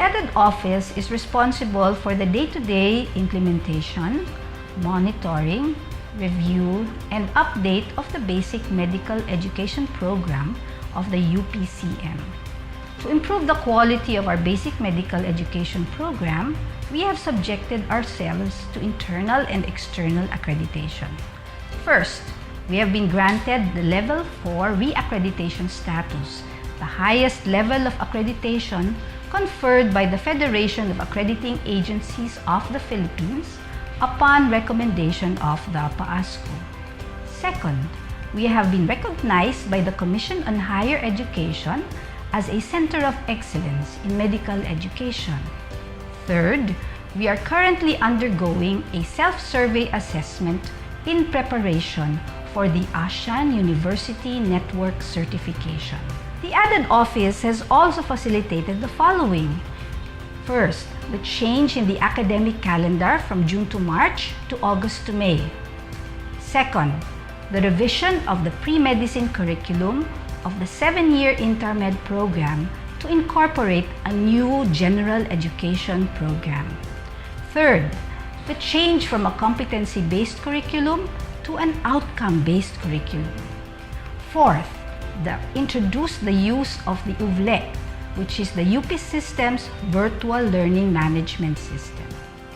added office is responsible for the day-to-day implementation, monitoring, review, and update of the basic medical education program of the UPCM. To improve the quality of our basic medical education program, we have subjected ourselves to internal and external accreditation. First, we have been granted the Level 4 reaccreditation status, the highest level of accreditation conferred by the Federation of Accrediting Agencies of the Philippines upon recommendation of the PAASCO. Second, we have been recognized by the Commission on Higher Education as a Center of Excellence in Medical Education. Third, we are currently undergoing a self-survey assessment in preparation for the ASEAN University Network certification. The added office has also facilitated the following. First, the change in the academic calendar from June to March to August to May. Second, the revision of the pre-medicine curriculum of the 7-year intermed program to incorporate a new general education program. Third, the change from a competency-based curriculum to an outcome-based curriculum. Fourth, introduce the use of the UVLE, which is the UP System's Virtual Learning Management System.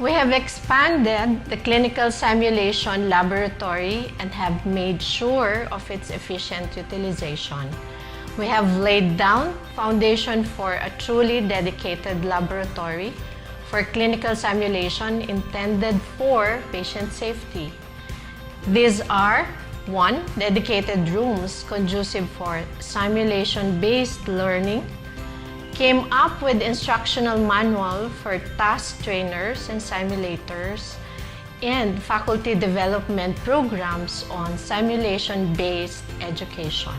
We have expanded the clinical simulation laboratory and have made sure of its efficient utilization. We have laid down foundation for a truly dedicated laboratory for clinical simulation intended for patient safety. These are 1. Dedicated rooms conducive for simulation-based learning, came up with instructional manual for task trainers and simulators, and faculty development programs on simulation-based education.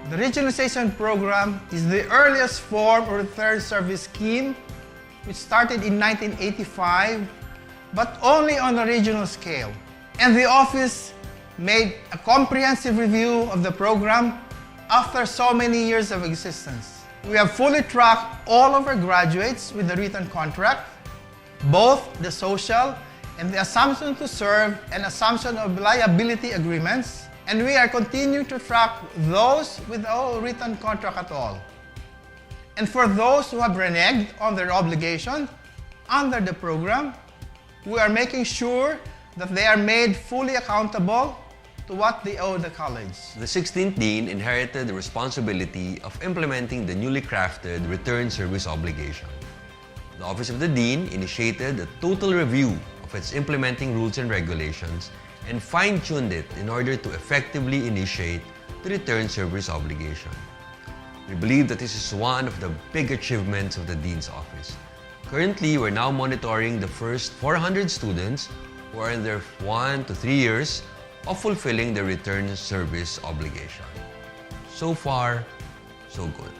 The regionalization program is the earliest form of return service scheme, which started in 1985, but only on a regional scale. And the office made a comprehensive review of the program after so many years of existence. We have fully tracked all of our graduates with the written contract, both the social and the assumption to serve and assumption of liability agreements, and we are continuing to track those with no written contract at all. And for those who have reneged on their obligation under the program, we are making sure that they are made fully accountable to what they owe the college. The 16th Dean inherited the responsibility of implementing the newly crafted return service obligation. The Office of the Dean initiated a total review of its implementing rules and regulations and fine-tuned it in order to effectively initiate the return service obligation. We believe that this is one of the big achievements of the Dean's Office. Currently, we're now monitoring the first 400 students who are in their 1 to 3 years of fulfilling the return service obligation. So far, so good.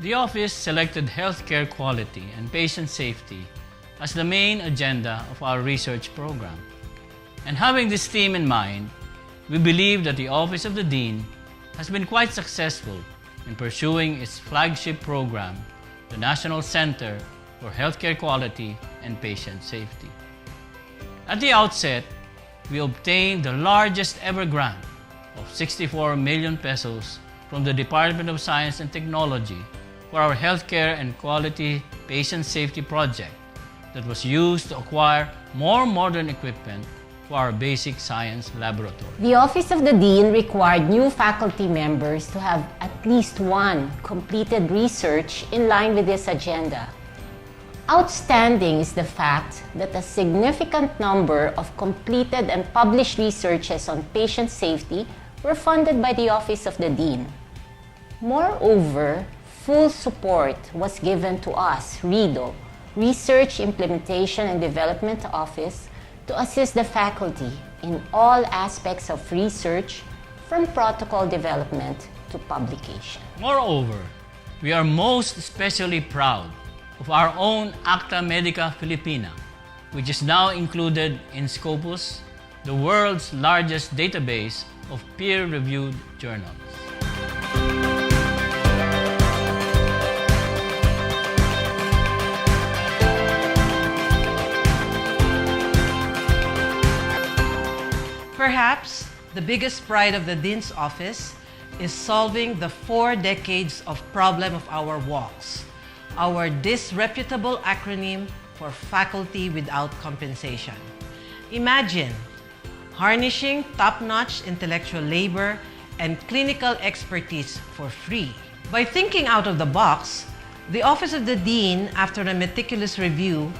The office selected healthcare quality and patient safety as the main agenda of our research program. And having this theme in mind, we believe that the Office of the Dean has been quite successful in pursuing its flagship program, the National Center for Healthcare Quality and Patient Safety. At the outset, we obtained the largest ever grant of 64 million pesos from the Department of Science and Technology for our Healthcare and Quality Patient Safety project that was used to acquire more modern equipment for our basic science laboratory. The Office of the Dean required new faculty members to have at least one completed research in line with this agenda. Outstanding is the fact that a significant number of completed and published researches on patient safety were funded by the Office of the Dean. Moreover, full support was given to us, RIDO, Research, Implementation and Development Office, to assist the faculty in all aspects of research, from protocol development to publication. Moreover, We are most especially proud of our own Acta Medica Filipina, which is now included in Scopus, the world's largest database of peer-reviewed journals. Perhaps the biggest pride of the Dean's Office is solving the 4 decades of problem of our walks, our disreputable acronym for Faculty Without Compensation. Imagine harnessing top-notch intellectual labor and clinical expertise for free. By thinking out of the box, the Office of the Dean, after a meticulous review,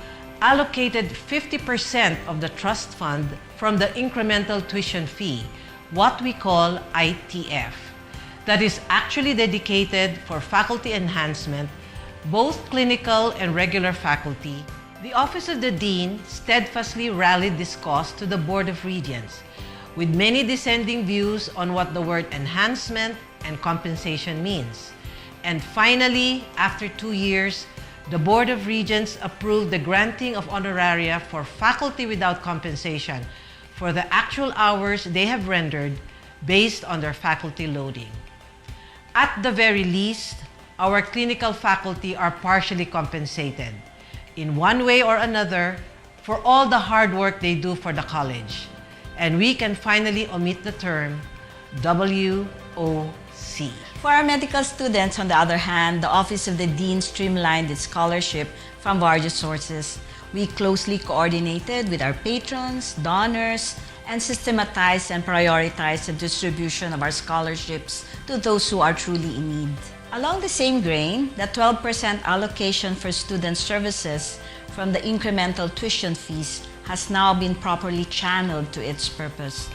allocated 50% of the trust fund from the incremental tuition fee, what we call ITF, that is actually dedicated for faculty enhancement, both clinical and regular faculty. The Office of the Dean steadfastly rallied this cause to the Board of Regents, with many dissenting views on what the word enhancement and compensation means. And finally, after 2 years, the Board of Regents approved the granting of honoraria for faculty without compensation for the actual hours they have rendered based on their faculty loading. At the very least, our clinical faculty are partially compensated, in one way or another, for all the hard work they do for the college. And we can finally omit the term WOC. For our medical students, on the other hand, the Office of the Dean streamlined its scholarship from various sources. We closely coordinated with our patrons, donors, and systematized and prioritized the distribution of our scholarships to those who are truly in need. Along the same grain, the 12% allocation for student services from the incremental tuition fees has now been properly channeled to its purpose.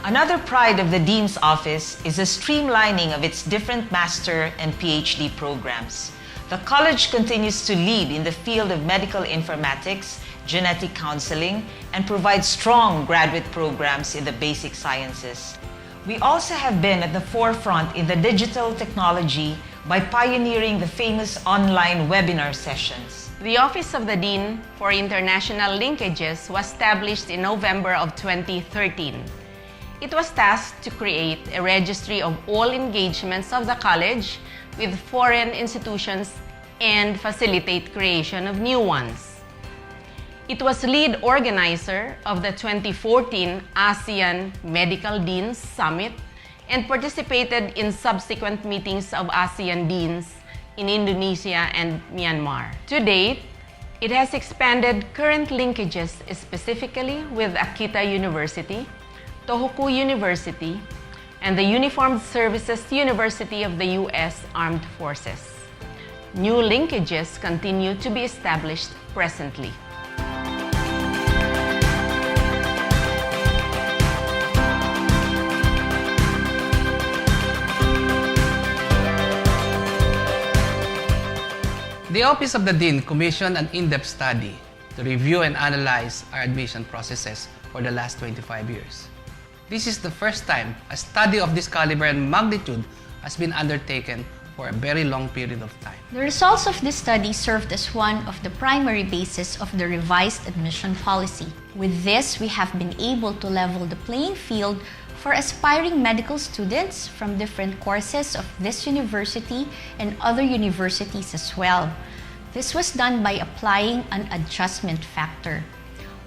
Another pride of the Dean's Office is the streamlining of its different master and PhD programs. The college continues to lead in the field of medical informatics, genetic counseling, and provides strong graduate programs in the basic sciences. We also have been at the forefront in the digital technology by pioneering the famous online webinar sessions. The Office of the Dean for International Linkages was established in November of 2013. It was tasked to create a registry of all engagements of the college with foreign institutions and facilitate creation of new ones. It was lead organizer of the 2014 ASEAN Medical Deans Summit and participated in subsequent meetings of ASEAN Deans in Indonesia and Myanmar. To date, it has expanded current linkages specifically with Akita University, Tohoku University, and the Uniformed Services University of the U.S. Armed Forces. New linkages continue to be established presently. The Office of the Dean commissioned an in-depth study to review and analyze our admission processes for the last 25 years. This is the first time a study of this caliber and magnitude has been undertaken for a very long period of time. The results of this study served as one of the primary bases of the revised admission policy. With this, we have been able to level the playing field for aspiring medical students from different courses of this university and other universities as well. This was done by applying an adjustment factor.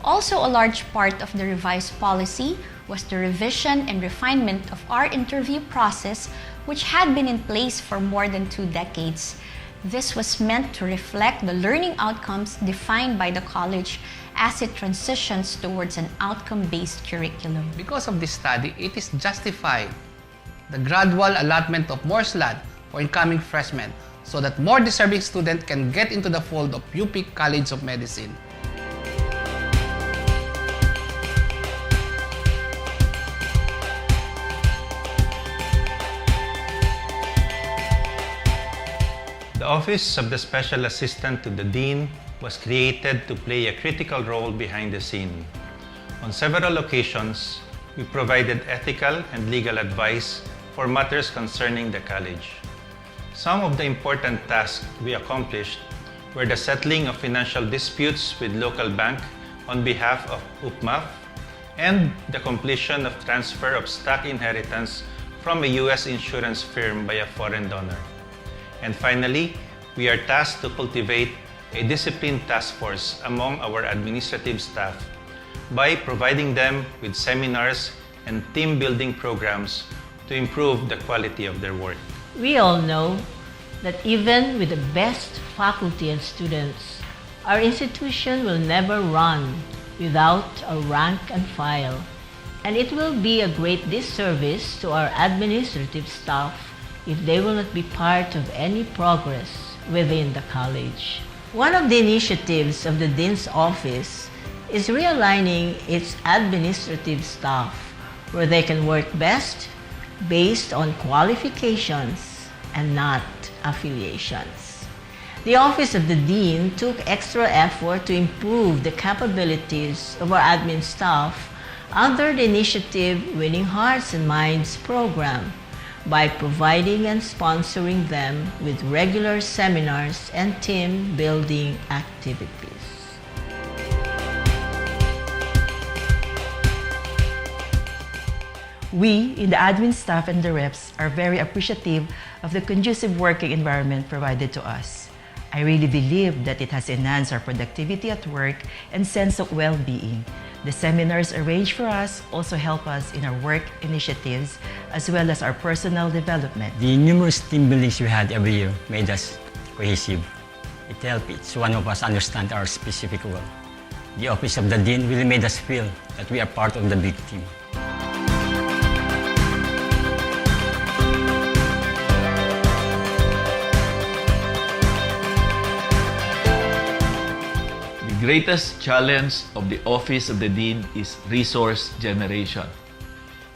Also, a large part of the revised policy was the revision and refinement of our interview process, which had been in place for more than 2 decades. This was meant to reflect the learning outcomes defined by the college as it transitions towards an outcome-based curriculum. Because of this study, it is justified the gradual allotment of more slot for incoming freshmen so that more deserving students can get into the fold of UP College of Medicine. The Office of the Special Assistant to the Dean was created to play a critical role behind the scene. On several occasions, we provided ethical and legal advice for matters concerning the college. Some of the important tasks we accomplished were the settling of financial disputes with local bank on behalf of UPMAF and the completion of transfer of stock inheritance from a U.S. insurance firm by a foreign donor. And finally, we are tasked to cultivate a discipline task force among our administrative staff by providing them with seminars and team-building programs to improve the quality of their work. We all know that even with the best faculty and students, our institution will never run without a rank and file, and it will be a great disservice to our administrative staff if they will not be part of any progress within the college. One of the initiatives of the Dean's Office is realigning its administrative staff where they can work best based on qualifications and not affiliations. The Office of the Dean took extra effort to improve the capabilities of our admin staff under the initiative Winning Hearts and Minds program by providing and sponsoring them with regular seminars and team-building activities. We, in the admin staff and the reps, are very appreciative of the conducive working environment provided to us. I really believe that it has enhanced our productivity at work and sense of well-being. The seminars arranged for us also help us in our work initiatives as well as our personal development. The numerous team buildings we had every year made us cohesive. It helped each one of us understand our specific role. The Office of the Dean really made us feel that we are part of the big team. The greatest challenge of the Office of the Dean is resource generation.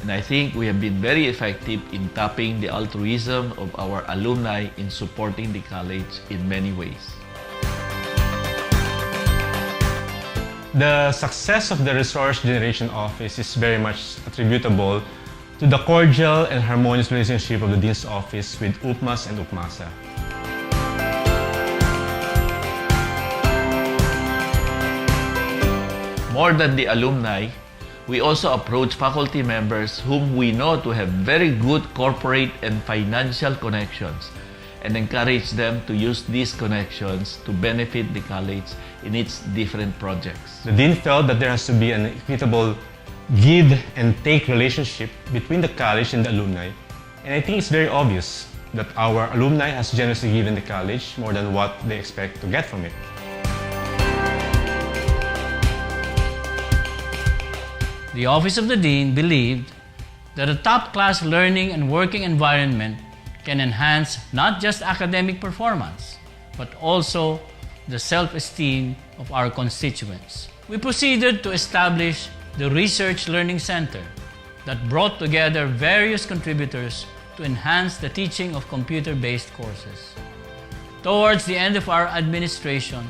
And I think we have been very effective in tapping the altruism of our alumni in supporting the college in many ways. The success of the Resource Generation Office is very much attributable to the cordial and harmonious relationship of the Dean's Office with UPMAS and UPMASA. More than the alumni, we also approach faculty members whom we know to have very good corporate and financial connections and encourage them to use these connections to benefit the college in its different projects. The Dean felt that there has to be an equitable give and take relationship between the college and the alumni. And I think it's very obvious that our alumni has generously given the college more than what they expect to get from it. The Office of the Dean believed that a top-class learning and working environment can enhance not just academic performance, but also the self-esteem of our constituents. We proceeded to establish the Research Learning Center that brought together various contributors to enhance the teaching of computer-based courses. Towards the end of our administration,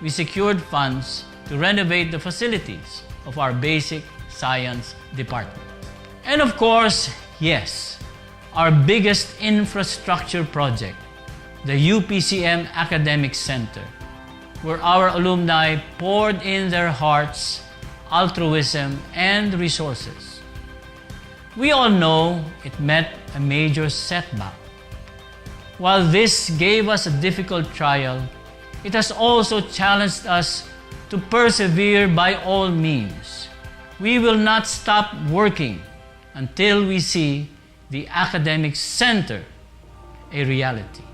we secured funds to renovate the facilities of our basic science department. And of course, yes, our biggest infrastructure project, the UPCM Academic Center, where our alumni poured in their hearts, altruism, and resources. We all know it met a major setback. While this gave us a difficult trial, it has also challenged us to persevere by all means. We will not stop working until we see the academic center a reality.